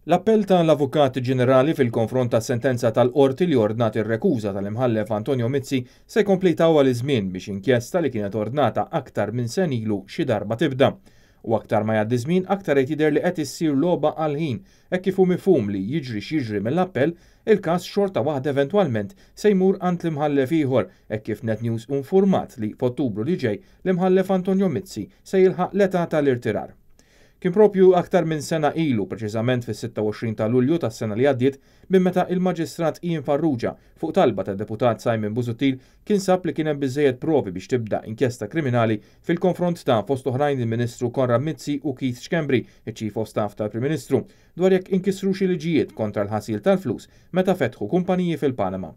L-appell tal-Avukat Ġenerali fil-konfront tas-sentenza tal-qorti li ordnat ir-rekuża tal-imħallef Antonio Mizzi se jkompletaw għal iżmien biex inkjesta li kienet ordnata aktar minn sen ilu xi darba tibda. U aktar ma jgħaddi żmien aktar qed jidher li qed issir logħba għal ħin hekk kif hu mifhum li jiġri x'jiġri mill-appell il-każ xorta waħda eventwalment se jmur għand l-imħallef ieħor hekk kif NetNews infurmat li f'Ottubru li ġej l-imħallef Antonio Mizzi se jilħaq l-età tal-irtirar. Kien propju aktar minn sena ilu, preċiżament fis-26 ta' Lulju tas-sena li għaddiet, minn meta il-Maġistrat Ian Farrugia fuq talba tad-Deputat Simon Busuttil kien sab li kien hemm biżżejjed provi biex tibda inkjesta kriminali fil-konfront ta' fost oħrajn il-Ministru Konrad Mizzi u Keith Schembri, iċ-Chief of Staff tal-Prim Ministru, dwar jekk inkisru xi liġijiet kontra l-ħasil tal-flus meta fetħu kumpaniji fil-Panama.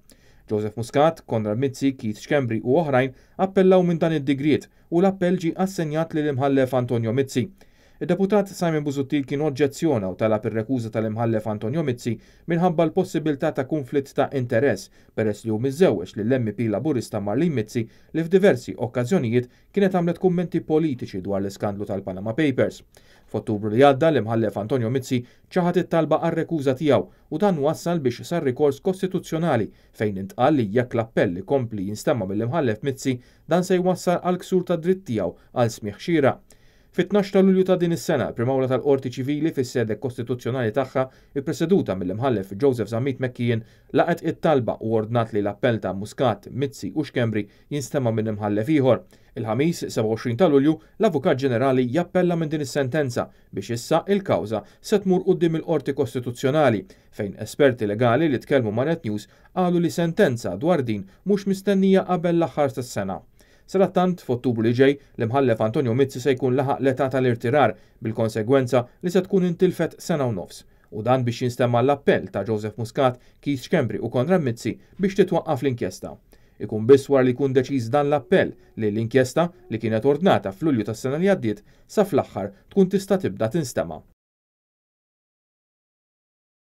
Joseph Muscat, Konrad Mizzi, Keith Schembri u oħrajn appellaw minn dan id-digriet u l-appell ġie assenjat lill-imħallef Antonio Mizzi. Il-Deputat Simon Busuttil kien oġġezzjona u talab ir-rekuża tal-imħallef Antonio Mizzi minħabba l-possibilità ta' konflitt ta' interess peress li hu miżżewweġ lill-MP laburista Marlene Mizzi li f'diversi okkażjonijiet kienet għamlet kummenti politiċi dwar l-iskandlu tal-Panama Papers. F'Ottubru li għadda l-imħallef Antonio Mizzi ċaħat it-talba għar-rekuża tiegħu u dan wassal biex sar rikors kostituzzjonali fejn intqal li jekk l-appell ikompli jinstemma mill-imħallef Mizzi dan se jwassal għal ksur ta' dritt tiegħu għal smigħ xieraq. Fit-12 ta' Lulju ta' din is-sena, primawla tal-Qorti Ċivili fis-sede kostituzzjonali tagħha ippreseduta mill-imħallef Joseph Zammit McKeon laqet it-talba u ordnat li l-appell ta' Muscat, Mizzi u Schembri jinstema' minn imħallef ieħor. Il-ħamis 27 ta' Lulju l-Avukat Ġenerali jappella minn din is-sentenza biex issa il-kawża se tmur quddiem il-Qorti Kostituzzjonali fejn esperti legali li tkellmu ma' NetNews qalu li sentenza dwar din mhux mistennija qabel l-aħħar tas-sena. Sarattant f'Ottubru li ġej l-imħallef Antonio Mizzi se jkun laħaq l-età tal-irtirar bil-konsegwenza li se tkun intilfet sena u nofs. U dan biex jinstemma l-appell ta' Joseph Muscat, Keith Schembri u Konrad Mizzi biex titwaqqaf l-inkjesta. Ikun biss wara li jkun deċiż dan l-appell li l-inkjesta li kienet ordnata f'Lulju tas-sena li għaddiet sa fl-aħħar tkun tista' tibda tinstema'.